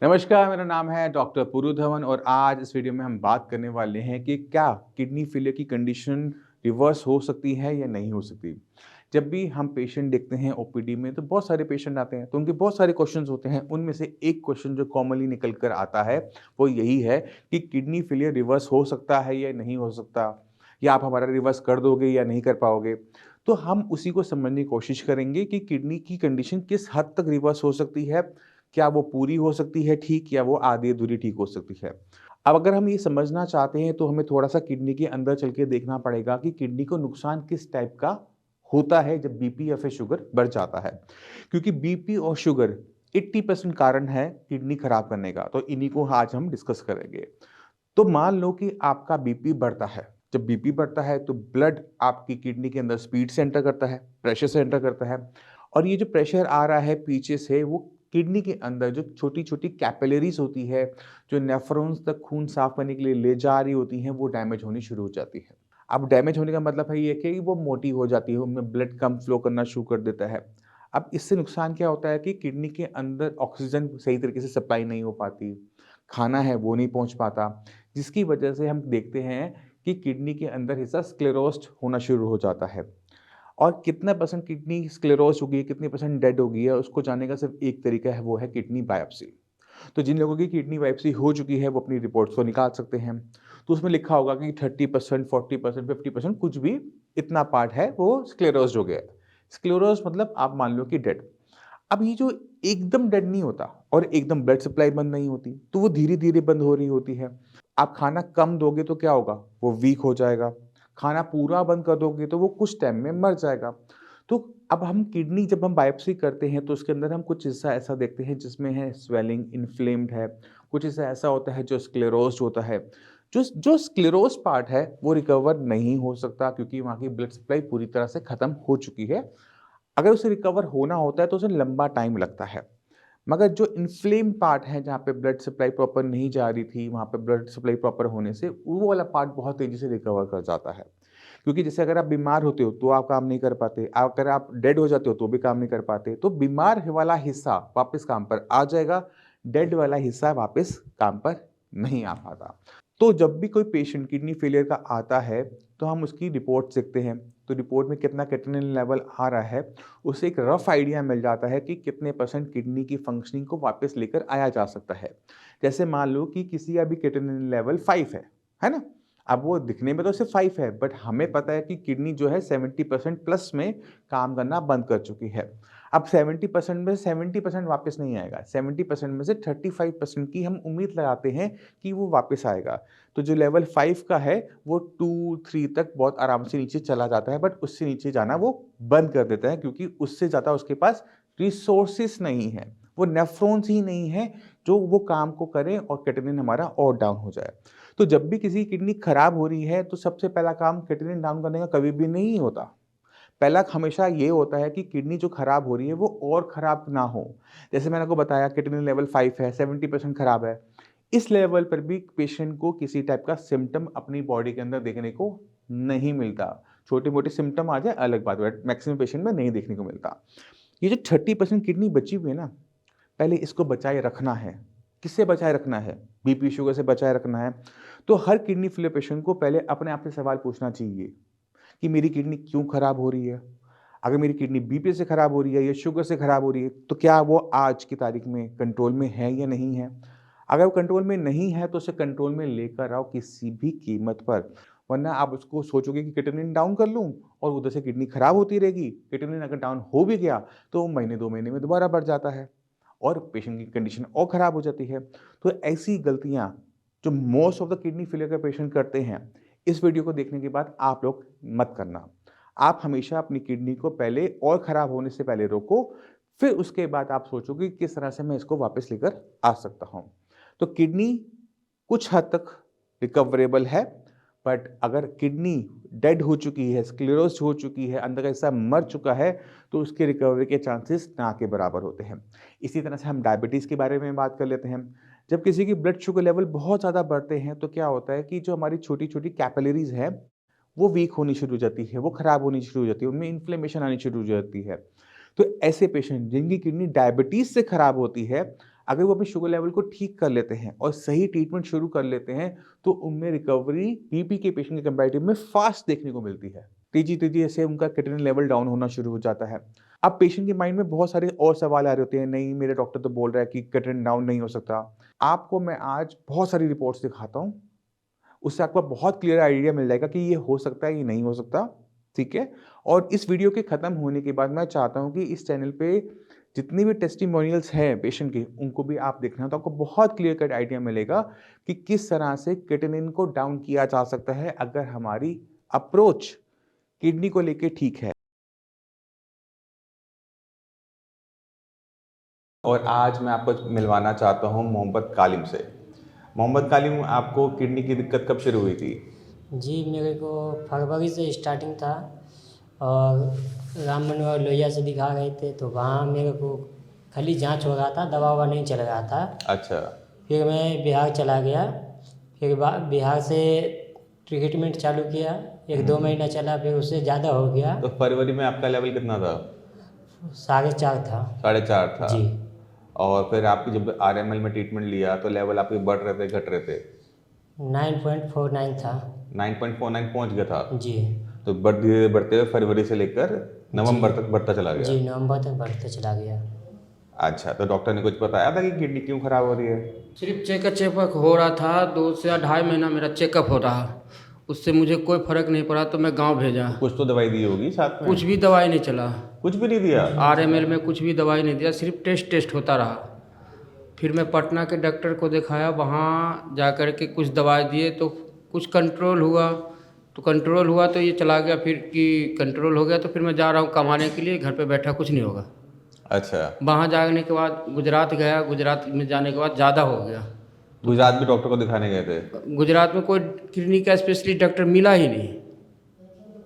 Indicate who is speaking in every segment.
Speaker 1: नमस्कार, मेरा नाम है डॉक्टर पुरु धवन और आज इस वीडियो में हम बात करने वाले हैं कि क्या किडनी फेलियर की कंडीशन रिवर्स हो सकती है या नहीं हो सकती। जब भी हम पेशेंट देखते हैं ओपीडी में तो बहुत सारे पेशेंट आते हैं तो उनके बहुत सारे क्वेश्चंस होते हैं। उनमें से एक क्वेश्चन जो कॉमनली निकल कर आता है वो यही है कि किडनी फेलियर रिवर्स हो सकता है या नहीं हो सकता, या आप हमारा रिवर्स कर दोगे या नहीं कर पाओगे। तो हम उसी को समझने की कोशिश करेंगे कि किडनी की कंडीशन किस हद तक रिवर्स हो सकती है, क्या वो पूरी हो सकती है ठीक, या वो आधी-अधूरी ठीक हो सकती है। अब अगर हम ये समझना चाहते हैं तो हमें थोड़ा-सा किडनी के अंदर चल के देखना पड़ेगा कि किडनी को नुकसान किस टाइप का होता है जब बीपी या फिर शुगर बढ़ जाता है। क्योंकि बीपी और शुगर 80% कारण है किडनी खराब करने का, तो इन्हीं को आज हम डिस्कस करेंगे। तो मान लो कि आपका बीपी बढ़ता है। जब बीपी बढ़ता है तो ब्लड आपकी किडनी के अंदर स्पीड से एंटर करता है, प्रेशर से एंटर करता है, और ये जो प्रेशर आ रहा है पीछे से वो किडनी के अंदर जो छोटी-छोटी कैपिलरीज़ होती है, जो नेफ्रॉन्स तक खून साफ करने के लिए ले जा रही होती हैं, वो डैमेज होनी शुरू हो जाती है। अब डैमेज होने का मतलब है ये कि वो मोटी हो जाती है, उनमें ब्लड कम फ्लो करना शुरू कर देता है। अब इससे नुकसान क्या होता है कि किडनी के अंदर ऑक्सीजन सही तरीके से सप्लाई नहीं हो पाती, खाना है वो नहीं पहुँच पाता, जिसकी वजह से हम देखते हैं कि किडनी के अंदर हिस्सा स्क्लेरोस्ड होना शुरू हो जाता है। और कितना परसेंट किडनी स्क्लेरोज़ हो गई है, कितने परसेंट डेड हो गई है, उसको जानने का सिर्फ़ एक तरीका है, वो है किडनी बायोप्सी। तो जिन लोगों की किडनी बायोप्सी हो चुकी है, वो अपनी रिपोर्ट्स को निकाल सकते हैं। तो उसमें लिखा होगा कि 30%, 40%, 50% कुछ भी इतना पार्ट है, वो स्क्लेरोज़्ड हो गया है। स्क्लेरोज़ मतलब आप मान लो कि डेड। अब ये जो एकदम डेड नहीं होता और एकदम ब्लड सप्लाई बंद नहीं होती, तो वो धीरे-धीरे बंद हो रही होती है। आप खाना कम दोगे तो क्या होगा? वो वीक हो जाएगा। खाना पूरा बंद कर दोगे तो वो कुछ टाइम में मर जाएगा। तो अब हम किडनी जब हम बायोप्सी करते हैं तो उसके अंदर हम कुछ हिस्सा ऐसा देखते हैं जिसमें है स्वेलिंग, इन्फ्लेम्ड है। कुछ हिस्सा ऐसा होता है जो स्क्लेरोज़्ड होता है। जो जो स्क्लेरोज़्ड पार्ट है वो रिकवर नहीं हो सकता क्योंकि वहाँ की ब्लड सप्लाई पूरी तरह से खत्म हो चुकी है। अगर उसे रिकवर होना होता है तो उसे लंबा टाइम लगता है। मगर जो इन्फ्लेम्ड पार्ट है जहाँ पे ब्लड सप्लाई प्रॉपर नहीं जा रही थी, वहाँ पे ब्लड सप्लाई प्रॉपर होने से वो वाला पार्ट बहुत तेज़ी से रिकवर कर जाता है। क्योंकि जैसे अगर आप बीमार होते हो तो आप काम नहीं कर पाते, अगर आप डेड हो जाते हो तो भी काम नहीं कर पाते। तो बीमार वाला हिस्सा वापस काम पर आ जाएगा, डेड वाला हिस्सा वापस काम पर नहीं आ पाता। तो जब भी कोई पेशेंट किडनी फेलियर का आता है, तो हम उसकी रिपोर्ट देखते हैं। तो रिपोर्ट में कितना क्रेटिनिन लेवल आ रहा है, उससे एक रफ आइडिया मिल जाता है कि कितने परसेंट किडनी की फंक्शनिंग को वापस लेकर आया जा सकता है। जैसे मान लो कि किसी का भी क्रेटिनिन लेवल 5 है ना? अब वो दिखने में तो सिर्फ 5 है, बट हमें पता है कि किडनी जो है 70% प्लस में काम करना बंद कर चुकी है। अब 70% में 70% वापस नहीं आएगा, 70% में से 35% की हम उम्मीद लगाते हैं कि वो वापस आएगा। तो जो लेवल 5 का है वो 2-3 तक बहुत आराम से नीचे चला जाता है, बट उससे नीचे जाना वो बंद कर देता है क्योंकि उससे ज़्यादा उसके पास रिसोर्सेस नहीं है। वो नेफ्रॉन्स ही नहीं है जो वो काम को करें और क्रेटिनिन हमारा और डाउन हो जाए। तो जब भी किसी की किडनी खराब हो रही है तो सबसे पहला काम क्रेटिनिन डाउन करने का कभी भी नहीं होता। पहला हमेशा ये होता है कि किडनी जो खराब हो रही है वो और खराब ना हो। जैसे मैंने आपको बताया क्रेटिनिन लेवल 5 है, 70% खराब है। इस लेवल पर भी पेशेंट को किसी टाइप का सिम्पटम अपनी बॉडी के अंदर देखने को नहीं मिलता। छोटे-मोटे सिम्पटम आ जाए अलग बात है, बट मैक्सिमम पेशेंट में नहीं देखने को मिलता। ये जो 30% किडनी बची हुई है ना, पहले इसको बचाए रखना है। किससे बचाए रखना है? बीपी, शुगर से बचाए रखना है। तो हर किडनी फेलियर पेशेंट को पहले अपने आप से सवाल पूछना चाहिए कि मेरी किडनी क्यों खराब हो रही है? अगर मेरी किडनी बीपी से खराब हो रही है या शुगर से खराब हो रही है, तो क्या वो आज की तारीख में कंट्रोल में है या नहीं है? अगर वो कंट्रोल में नहीं है, तो उसे कंट्रोल में लेकर आओ किसी भी कीमत पर। वरना आप उसको सोचोगे कि क्रेटिनिन डाउन कर लूँ और उधर से किडनी खराब होती रहेगी। क्रेटिनिन अगर डाउन हो भी गया, तो महीने 2 महीने में दोबारा बढ़ जाता है और पेशेंट की कंडीशन और खराब हो जाती है। तो ऐसी गलतियाँ जो most of the kidney failure का पेशेंट करते हैं, इस वीडियो को देखने के बाद आप लोग मत करना। आप हमेशा अपनी किडनी को पहले और खराब होने से पहले रोको, फिर उसके बाद आप सोचो कि किस तरह से मैं इसको वापस लेकर आ सकता हूँ। तो किडनी कुछ हद तक रिकवरेबल है, बट अगर किडनी डेड हो चुकी है, स्क्लेरोज़्ड हो चुकी है, अंदर का हिस्सा मर चुका है, तो उसके रिकवरी के चांसेस ना के बराबर होते हैं। इसी तरह से हम डायबिटीज़ के बारे में बात कर लेते हैं। जब किसी की ब्लड शुगर लेवल बहुत ज़्यादा बढ़ते हैं, तो क्या होता है कि जो हमारी छोटी-छोटी कैपिलरीज़ हैं, वो वीक होनी शुरू हो जाती है, वो खराब होनी शुरू हो जाती है, उनमें इन्फ्लेमेशन आनी शुरू हो जाती है। तो ऐसे पेशेंट जिनकी किडनी डायबिटीज़ से खराब होती है, अगर वो अपने शुगर लेवल को ठीक कर लेते हैं और सही ट्रीटमेंट शुरू कर लेते हैं तो उनमें रिकवरी बीपी के पेशेंट के कंपैरेटिव में फास्ट देखने को मिलती है। तेजी से उनका क्रिएटिनिन लेवल डाउन होना शुरू हो जाता है। अब पेशेंट के माइंड में बहुत सारे और सवाल आ रहे होते हैं, नहीं मेरे डॉक्टर तो बोल रहा है कि क्रिएटिनिन डाउन नहीं हो सकता। आपको मैं आज बहुत सारी रिपोर्ट्स दिखाता हूँ, उससे आपको बहुत क्लियर आइडिया मिल जाएगा कि ये हो सकता है, ये नहीं हो सकता, ठीक है? और इस वीडियो के ख़त्म होने के बाद मैं चाहता हूँ कि इस चैनल पे जितनी भी टेस्टिमोनियल्स हैं पेशेंट के, उनको भी आप देखना, तो आपको बहुत क्लियर कट आइडिया मिलेगा कि किस तरह से क्रिएटिनिन को डाउन किया जा सकता है अगर हमारी अप्रोच किडनी को लेके ठीक है। और आज मैं आपको मिलवाना चाहता हूँ मोहम्मद कालिम से। मोहम्मद कालिम, आपको किडनी की दिक्कत कब शुरू हुई थी?
Speaker 2: जी, मेरे को फरवरी से स्टार्टिंग था और राम मनोहर लोहिया से दिखा गए थे, तो वहाँ मेरे को खाली जांच हो रहा था, दवा ववा नहीं चल रहा था।
Speaker 1: अच्छा।
Speaker 2: फिर मैं बिहार चला गया, फिर बिहार से ट्रीटमेंट चालू किया, 1-2 महीना चला, फिर उससे ज़्यादा हो गया।
Speaker 1: तो फरवरी में आपका लेवल कितना था?
Speaker 2: 4.5 था।
Speaker 1: 4.5 था।
Speaker 2: जी।
Speaker 1: और फिर आपकी जब आरएमएल में ट्रीटमेंट लिया तो लेवल आपके बढ़ रहे थे, घट रहे थे?
Speaker 2: 9.49 था।
Speaker 1: 9.49 पहुंच गया था।
Speaker 2: जी।
Speaker 1: तो धीरे बढ़ते हुए फरवरी से लेकर नवंबर तक बढ़ता चला गया।
Speaker 2: जी, नवंबर तक बढ़ते चला गया।
Speaker 1: अच्छा, तो डॉक्टर ने कुछ बताया था कि किडनी क्यों खराब हो रही है?
Speaker 3: सिर्फ चेकअप हो रहा था, 2 से 2.5 महीना मेरा चेकअप हो रहा, उससे मुझे कोई फ़र्क नहीं पड़ा, तो मैं गांव भेजा।
Speaker 1: कुछ तो दवाई दी होगी साथ में?
Speaker 3: कुछ भी दवाई नहीं चला,
Speaker 1: कुछ भी नहीं दिया?
Speaker 3: आरएमएल में कुछ भी दवाई नहीं दिया, सिर्फ टेस्ट होता रहा। फिर मैं पटना के डॉक्टर को दिखाया, वहाँ जा कर के कुछ दवाई दिए तो कुछ कंट्रोल हुआ तो ये चला गया, फिर कि कंट्रोल हो गया तो फिर मैं जा रहा हूँ कमाने के लिए, घर पे बैठा कुछ नहीं होगा।
Speaker 1: अच्छा।
Speaker 3: वहाँ जाने के बाद गुजरात गया, गुजरात में जाने के बाद ज़्यादा हो गया।
Speaker 1: गुजरात में डॉक्टर को दिखाने गए थे?
Speaker 3: गुजरात में कोई किडनी का स्पेशलिस्ट डॉक्टर मिला ही नहीं।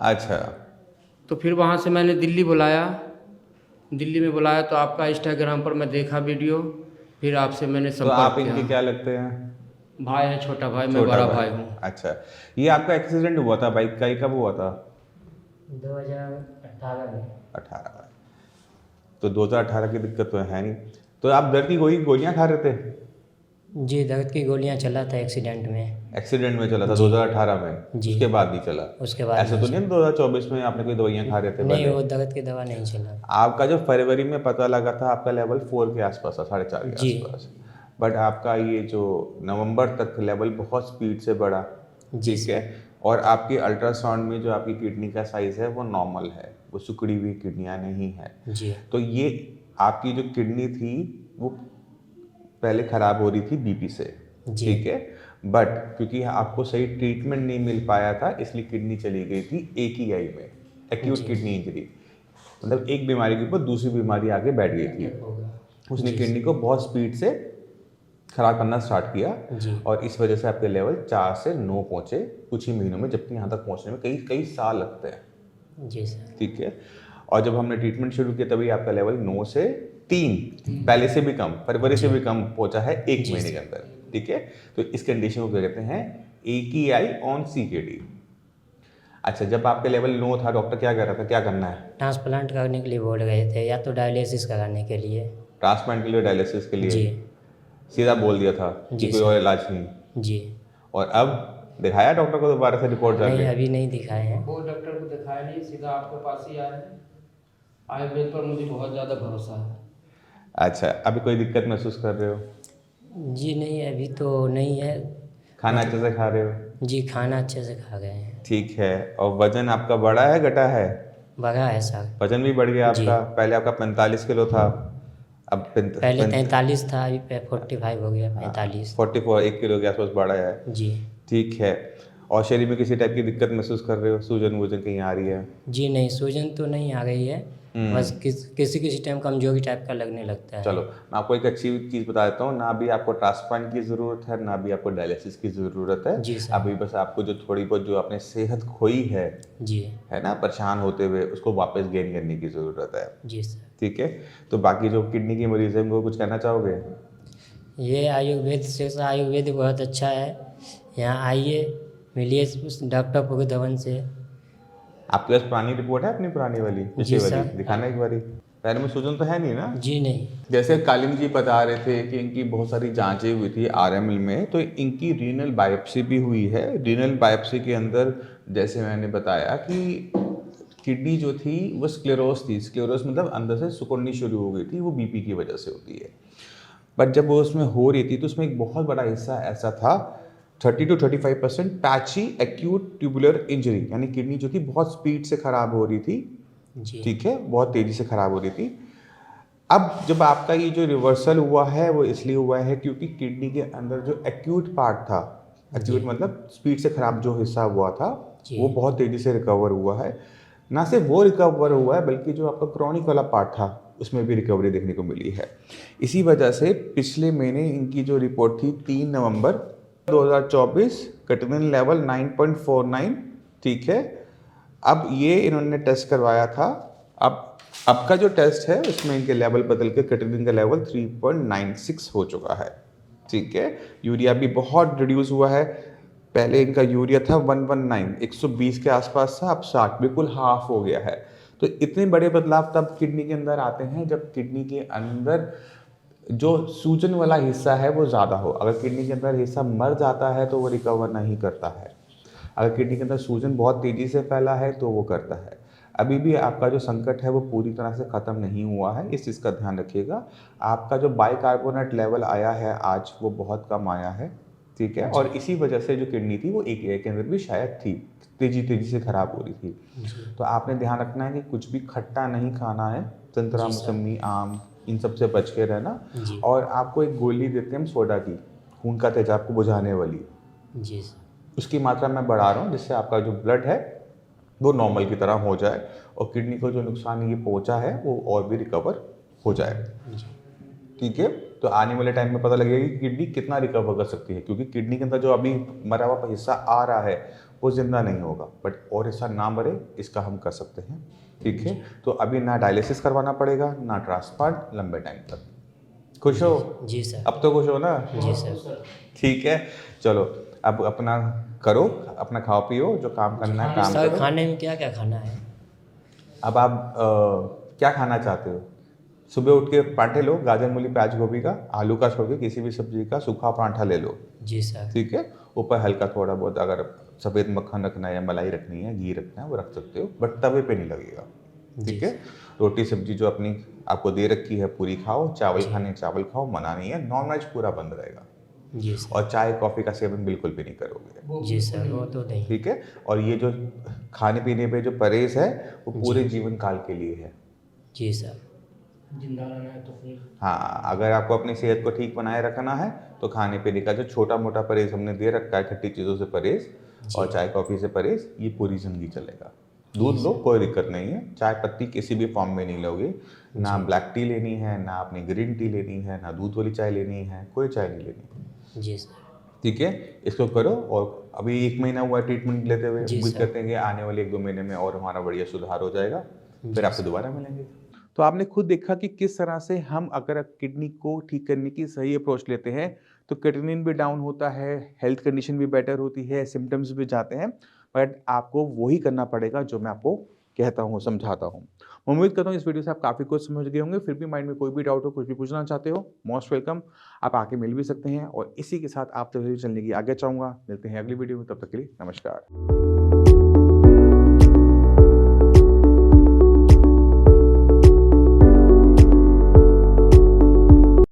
Speaker 1: अच्छा।
Speaker 3: तो फिर वहाँ से मैंने दिल्ली में बुलाया तो आपका इंस्टाग्राम पर मैं देखा वीडियो, फिर आपसे मैंने
Speaker 1: तो
Speaker 3: संपर्क
Speaker 1: आप इनके
Speaker 3: किया।
Speaker 1: क्या लगते हैं?
Speaker 3: भाई है, छोटा भाई, मैं
Speaker 1: छोटा
Speaker 3: बड़ा भाई हूँ।
Speaker 1: अच्छा, ये आपका एक्सीडेंट हुआ था बाइक का, ये कब हुआ था?
Speaker 2: 2018 में।
Speaker 1: 18 में। तो 2018 की दिक्कत तो है नहीं। तो आप दर्द की गोलियां खा रहे थे?
Speaker 2: जी, दर्द की गोलियां चला था एक्सीडेंट में।
Speaker 1: एक्सीडेंट में चला था 2018 में?
Speaker 2: जी।
Speaker 1: उसके बाद नहीं चला?
Speaker 2: उसके बाद
Speaker 1: ऐसा तो नहीं 2024 में आपने कोई दवाइयां खा रहे थे
Speaker 2: नहीं,
Speaker 1: पहले?
Speaker 2: वो दर्द की दवा नहीं चला।
Speaker 1: आपका जो फरवरी में पता लगा था आपका लेवल 4 के आसपास था, 4.5 के
Speaker 2: जी।
Speaker 1: आसपास, बट आपका ये जो नवंबर तक लेवल बहुत स्पीड से बढ़ा, ठीक है? और आपके अल्ट्रासाउंड में जो आपकी किडनी का साइज है वो नॉर्मल है, वो सिकुड़ी हुई किडनियाँ नहीं है।
Speaker 2: जी।
Speaker 1: तो ये आपकी जो किडनी थी वो पहले खराब हो रही थी बीपी से, ठीक है? बट क्योंकि आपको सही ट्रीटमेंट नहीं मिल पाया था इसलिए किडनी चली गई थी AKI में, एक्यूट किडनी इंजरी। मतलब एक बीमारी के ऊपर दूसरी बीमारी आगे बैठ गई थी, उसने किडनी को बहुत स्पीड से खराब करना स्टार्ट किया और इस वजह से आपके लेवल 4 से 9 पहुंचे कुछ ही महीनों में, जबकि यहाँ तक पहुंचने में कई साल लगते हैं।
Speaker 2: जी सर।
Speaker 1: ठीक है? और जब हमने ट्रीटमेंट शुरू किया तभी आपका लेवल 9 से 3 पहले से भी कम, फरवरी से भी कम पहुंचा है 1 महीने के अंदर, ठीक है? तो इस कंडीशन को क्या कहते हैं? AKI on CKD। अच्छा, जब आपके लेवल 9 था डॉक्टर क्या कह रहा था, क्या करना है?
Speaker 2: ट्रांसप्लांट करने के लिए बोल रहे थे, या तो डायलिसिस कराने के लिए।
Speaker 1: ट्रांसप्लांट के लिए, डायलिसिस के लिए?
Speaker 2: जी।
Speaker 1: सीधा बोल दिया था कि कोई और इलाज नहीं?
Speaker 2: जी।
Speaker 1: और अब दिखाया डॉक्टर को दोबारा से रिपोर्ट जाके?
Speaker 2: नहीं, अभी नहीं दिखाए हैं।
Speaker 3: वो डॉक्टर को दिखाया नहीं, सीधा आपके पास ही आए। आयुर्वेद पर मुझे बहुत ज़्यादा भरोसा है।
Speaker 1: अच्छा, अभी कोई दिक्कत महसूस कर रहे हो?
Speaker 2: जी नहीं, अभी तो नहीं है।
Speaker 1: खाना अच्छे से खा रहे हो?
Speaker 2: जी, खाना अच्छे से खा गए हैं।
Speaker 1: ठीक है। और वजन आपका बढ़ा है घटा है?
Speaker 2: बढ़ा है सर।
Speaker 1: वजन भी बढ़ गया आपका? पहले आपका 45 किलो था, अब
Speaker 2: पहले 43 था, अभी 45 हो गया, 45।
Speaker 1: 44, 1 किलो के आसपास बढ़ा है।
Speaker 2: जी।
Speaker 1: ठीक है। और शरीर में किसी टाइप की दिक्कत महसूस कर रहे हो? सूजन वूजन कहीं आ रही है?
Speaker 2: जी नहीं, सूजन तो नहीं आ रही है, बस किसी टाइम कमजोरी टाइप का लगने लगता है।
Speaker 1: चलो, मैं आपको एक अच्छी चीज़ बता देता हूँ, ना भी आपको ट्रांसप्लांट की ज़रूरत है, ना भी आपको डायलिसिस की ज़रूरत है।
Speaker 2: जी सर।
Speaker 1: अभी बस आपको जो थोड़ी बहुत जो आपने सेहत खोई है,
Speaker 2: जी।
Speaker 1: है ना, परेशान होते हुए, उसको वापस गेन करने की ज़रूरत है।
Speaker 2: जी सर।
Speaker 1: ठीक है? तो बाकी जो किडनी के मरीज हैं उनको कुछ कहना चाहोगे?
Speaker 2: ये आयुर्वेद बहुत अच्छा है, यहाँ आइए, मिलिए उस डॉक्टर पुरुधवन से।
Speaker 1: आपके पास पुरानी रिपोर्ट है अपनी, पुरानी वाली, पिछली
Speaker 2: जी
Speaker 1: वाली
Speaker 2: सर।
Speaker 1: दिखाना एक बारी, पैर में सूजन तो है नहीं ना?
Speaker 2: जी नहीं।
Speaker 1: जैसे कालिम जी बता रहे थे कि इनकी बहुत सारी जांचें हुई थी आरएमएल में, तो इनकी रीनल बायोप्सी भी हुई है। रीनल बायोप्सी के अंदर जैसे मैंने बताया कि किडनी जो थी वो स्क्लेरोस थी। स्क्लेरोस मतलब अंदर से सिकुड़नी शुरू हो गई थी, वो बीपी की वजह से होती है। बट जब वो उसमें हो रही थी तो उसमें एक बहुत बड़ा हिस्सा ऐसा था 30 to 35% patchy acute tubular injury, यानी किडनी जो थी बहुत स्पीड से ख़राब हो रही थी,
Speaker 2: जी।
Speaker 1: ठीक है, बहुत तेज़ी से ख़राब हो रही थी। अब जब आपका ये जो रिवर्सल हुआ है वो इसलिए हुआ है क्योंकि किडनी के अंदर जो एक्यूट पार्ट था, एक्यूट मतलब स्पीड से ख़राब जो हिस्सा हुआ था,
Speaker 2: जी।
Speaker 1: वो बहुत तेज़ी से रिकवर हुआ है। ना सिर्फ वो रिकवर हुआ है बल्कि जो आपका क्रॉनिक वाला पार्ट था उसमें भी रिकवरी देखने को मिली है। इसी वजह से पिछले महीने इनकी जो रिपोर्ट थी 3 नवंबर 2024, क्रिएटिनिन लेवल 9.49, ठीक है। अब ये इन्होंने टेस्ट करवाया था। अब का जो टेस्ट है उसमें इनके लेवल बदल के क्रिएटिनिन का लेवल 3.96 हो चुका है, ठीक है। यूरिया भी बहुत रिड्यूस हुआ है। पहले इनका यूरिया था 119, 120 के आसपास था, अब 60, बिल्कुल हाफ हो गया है। तो इतने बड़े बदलाव तब किडनी के अंदर आते हैं जब किडनी के अंदर जो सूजन वाला हिस्सा है वो ज़्यादा हो। अगर किडनी के अंदर हिस्सा मर जाता है तो वो रिकवर नहीं करता है। अगर किडनी के अंदर सूजन बहुत तेज़ी से फैला है तो वो करता है। अभी भी आपका जो संकट है वो पूरी तरह से ख़त्म नहीं हुआ है, इस चीज़ का ध्यान रखिएगा। आपका जो बाइकार्बोनेट लेवल आया है आज वो बहुत कम आया है, ठीक है। और इसी वजह से जो किडनी थी वो एक के अंदर भी शायद थी, तेज़ी से ख़राब हो रही थी। तो आपने ध्यान रखना है कि कुछ भी खट्टा नहीं खाना है, संतरा, मौसमी, आम, इन सब से बच के रहना। और आपको एक गोली देते हैं हम सोडा की, खून का तेजाब को बुझाने वाली,
Speaker 2: जी सर।
Speaker 1: उसकी मात्रा मैं बढ़ा रहा हूँ जिससे आपका जो ब्लड है वो नॉर्मल की तरह हो जाए और किडनी को जो नुकसान ये पहुँचा है वो और भी रिकवर हो जाए, ठीक है। तो आने वाले टाइम में पता लगेगा कि किडनी कितना रिकवर कर सकती है, क्योंकि किडनी के अंदर जो अभी मरा हुआ हिस्सा आ रहा है वो जिंदा नहीं होगा, बट और हिस्सा ना मरे इसका हम कर सकते हैं, ठीक है। तो अभी ना डायलिसिस करवाना पड़ेगा ना ट्रांसप्लांट लंबे टाइम तक। खुश हो?
Speaker 2: जी सर।
Speaker 1: अब तो खुश हो ना?
Speaker 2: जी सर।
Speaker 1: ठीक है, चलो अब अपना करो, अपना खाओ पियो, जो काम करना है काम
Speaker 2: सर
Speaker 1: करो।
Speaker 2: खाने में क्या क्या खाना है?
Speaker 1: अब आप क्या खाना चाहते हो? सुबह उठ के पराठे लो, गाजर मूली प्याज गोभी का, आलू का छोड़ के किसी भी सब्जी का सूखा पराठा ले लो,
Speaker 2: जी सर।
Speaker 1: ठीक है। ऊपर हल्का थोड़ा बहुत अगर सफ़ेद मक्खन रखना है या मलाई रखनी है, घी रखना है वो रख सकते हो, बट तवे पे नहीं लगेगा, ठीक है। रोटी सब्जी जो अपनी आपको दे रखी है पूरी खाओ, चावल खाने चावल खाओ, मना नहीं है, नॉन वेज पूरा बंद रहेगा।
Speaker 2: जी सर।
Speaker 1: और चाय कॉफ़ी का सेवन बिल्कुल भी नहीं करोगे,
Speaker 2: जी सर, वो तो नहीं।
Speaker 1: ठीक है। और ये जो खाने पीने पे जो परहेज है वो पूरे जीवन काल के लिए है।
Speaker 2: जी सर।
Speaker 3: जिंदा रहना है तो फिर
Speaker 1: हाँ, अगर आपको अपनी सेहत को ठीक बनाए रखना है तो खाने पीने का जो छोटा मोटा परहेज हमने दे रखा है, खट्टी चीज़ों से परहेज और चाय कॉफ़ी से परहेज, ये पूरी ज़िंदगी चलेगा। दूध लो, कोई दिक्कत नहीं है, चाय पत्ती किसी भी फॉर्म में नहीं लोगे, ना ब्लैक टी लेनी है, ना अपनी ग्रीन टी लेनी है, ना दूध वाली चाय लेनी है, कोई चाय नहीं लेनी,
Speaker 2: जी सर।
Speaker 1: ठीक है। इसको करो। और अभी 1 महीना हुआ ट्रीटमेंट लेते हुए, उम्मीद करते हैं कि आने वाले 1-2 महीने में और हमारा बढ़िया सुधार हो जाएगा, फिर आपसे दोबारा मिलेंगे। तो आपने खुद देखा कि किस तरह से हम अगर किडनी को ठीक करने की सही अप्रोच लेते हैं तो क्रिएटिनिन भी डाउन होता है, हेल्थ कंडीशन भी बेटर होती है, सिम्टम्स भी जाते हैं, बट आपको वही करना पड़ेगा जो मैं आपको कहता हूँ, समझाता हूँ। मैं उम्मीद करता हूँ इस वीडियो से आप काफ़ी कुछ समझ गए होंगे। फिर भी माइंड में कोई भी डाउट हो, कुछ भी पूछना चाहते हो, मोस्ट वेलकम, आप आके मिल भी सकते हैं। और इसी के साथ आप तो चलने की आगे चाहूँगा। मिलते हैं अगली वीडियो में, तब तक के लिए नमस्कार।